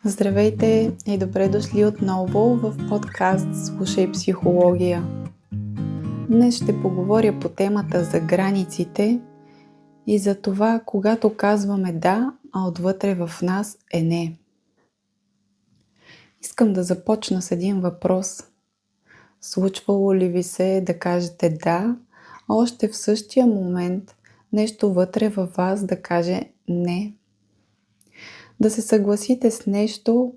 Здравейте и добре дошли отново в подкаст "Слушай психология". Днес ще поговоря по темата за границите и за това, когато казваме да, а отвътре в нас е не. Искам да започна с един въпрос. Случвало ли ви се да кажете да, а още в същия момент нещо вътре във вас да каже не? Да се съгласите с нещо,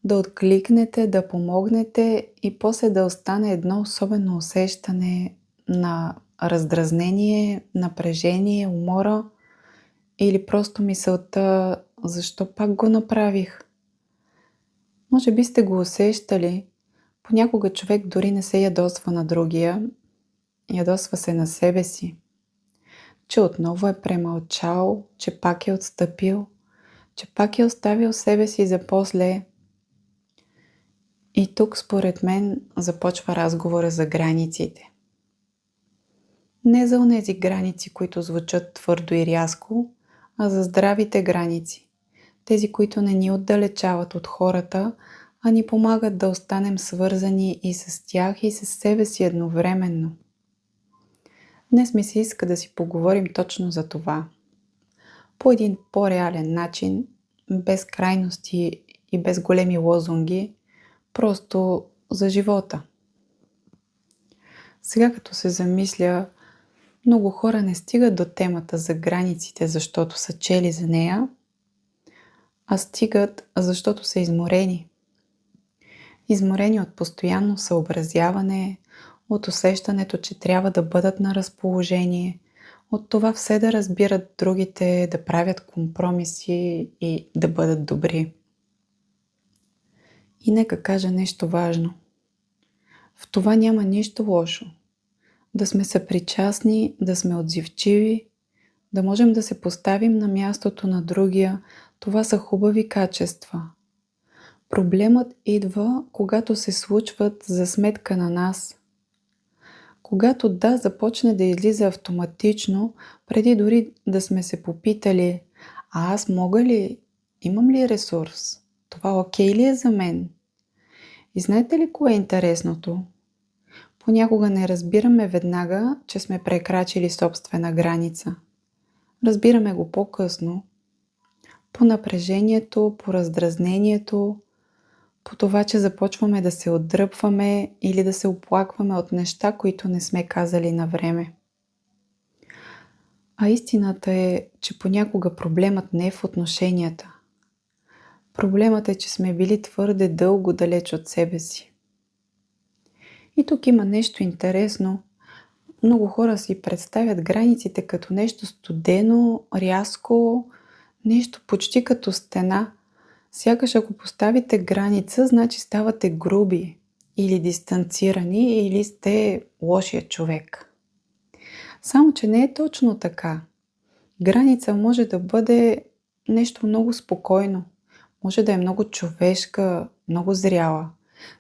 да откликнете, да помогнете и после да остане едно особено усещане на раздразнение, напрежение, умора или просто мисълта защо пак го направих. Може би сте го усещали. Понякога човек дори не се ядосва на другия, ядосва се на себе си, че отново е премълчал, че пак е отстъпил, че пак е оставил себе си за после. И тук, според мен, започва разговора за границите. Не за онези граници, които звучат твърдо и рязко, а за здравите граници. Тези, които не ни отдалечават от хората, а ни помагат да останем свързани и с тях, и с себе си едновременно. Днес ми се иска да си поговорим точно за това. По един по-реален начин, без крайности и без големи лозунги, просто за живота. Сега като се замисля, много хора не стигат до темата за границите, защото са чели за нея, а стигат, защото са изморени. Изморени от постоянно съобразяване, от усещането, че трябва да бъдат на разположение, от това все да разбират другите, да правят компромиси и да бъдат добри. И нека кажа нещо важно. В това няма нищо лошо. Да сме съпричастни, да сме отзивчиви, да можем да се поставим на мястото на другия, това са хубави качества. Проблемът идва, когато се случват за сметка на нас. Когато да започне да излиза автоматично, преди дори да сме се попитали, а аз мога ли, имам ли ресурс, това окей ли е за мен? И знаете ли кое е интересното? Понякога не разбираме веднага, че сме прекрачили собствена граница. Разбираме го по-късно, по напрежението, по раздразнението, по това, че започваме да се отдръпваме или да се оплакваме от неща, които не сме казали на време. А истината е, че понякога проблемът не е в отношенията. Проблемът е, че сме били твърде дълго далеч от себе си. И тук има нещо интересно. Много хора си представят границите като нещо студено, рязко, нещо почти като стена. Сякаш ако поставите граница, значи ставате груби или дистанцирани, или сте лошия човек. Само че не е точно така. Граница може да бъде нещо много спокойно. Може да е много човешка, много зряла.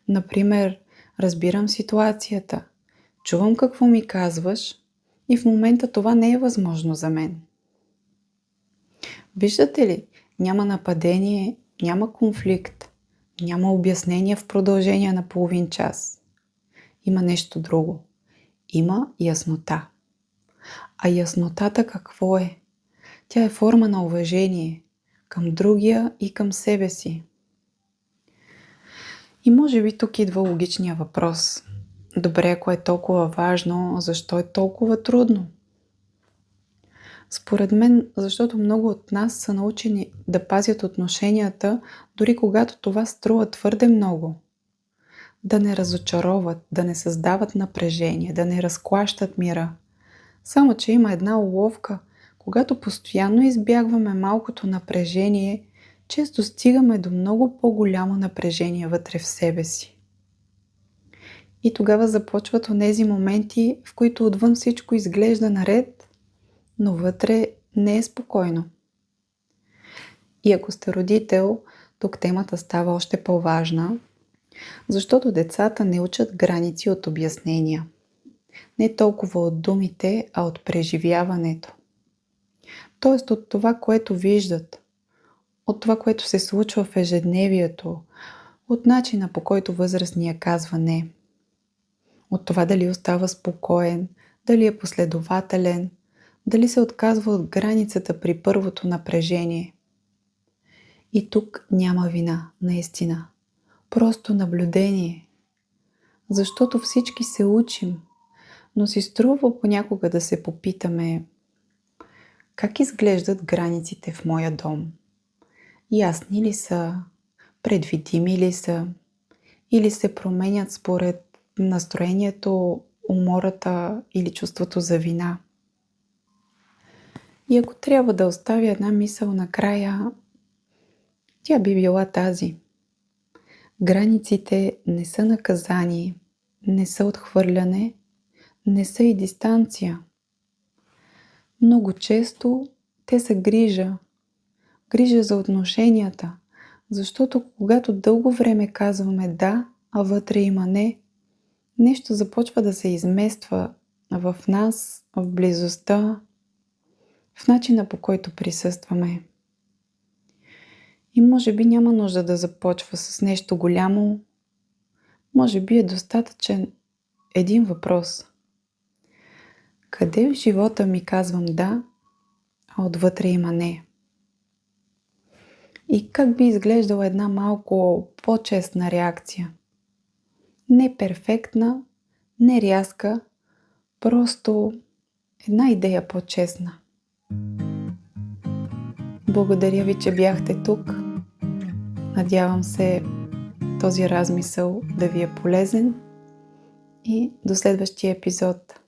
Например, разбирам ситуацията. Чувам какво ми казваш и в момента това не е възможно за мен. Виждате ли, няма нападение, няма конфликт, няма обяснение в продължение на половин час. Има нещо друго. Има яснота. А яснотата какво е? Тя е форма на уважение към другия и към себе си. И може би тук идва логичния въпрос. Добре, ако е толкова важно, защо е толкова трудно? Според мен, защото много от нас са научени да пазят отношенията, дори когато това струва твърде много. Да не разочароват, да не създават напрежение, да не разклащат мира. Само че има една уловка. Когато постоянно избягваме малкото напрежение, често стигаме до много по-голямо напрежение вътре в себе си. И тогава започват онези моменти, в които отвън всичко изглежда наред, но вътре не е спокойно. И ако сте родител, тук темата става още по-важна, защото децата не учат граници от обяснения. Не толкова от думите, а от преживяването. Тоест от това, което виждат. от това, което се случва в ежедневието, от начина, по който възрастния казва не, от това дали остава спокоен, дали е последователен, дали се отказва от границата при първото напрежение. И тук няма вина, наистина. Просто наблюдение. Защото всички се учим, но си струва понякога да се попитаме как изглеждат границите в моя дом. Ясни ли са? Предвидими ли са? Или се променят според настроението, умората или чувството за вина? И ако трябва да оставя една мисъл накрая, тя би била тази. Границите не са наказание, не са отхвърляне, не са и дистанция. Много често те са грижа. Грижа за отношенията. Защото когато дълго време казваме да, а вътре има не, нещо започва да се измества в нас, в близостта, в начина, по който присъстваме. И може би няма нужда да започва с нещо голямо. Може би е достатъчен един въпрос. Къде в живота ми казвам да, а отвътре има не? И как би изглеждала една малко по-честна реакция? Не перфектна, не рязка, просто една идея по-честна. Благодаря ви, че бяхте тук. Надявам се този размисъл да ви е полезен и до следващия епизод.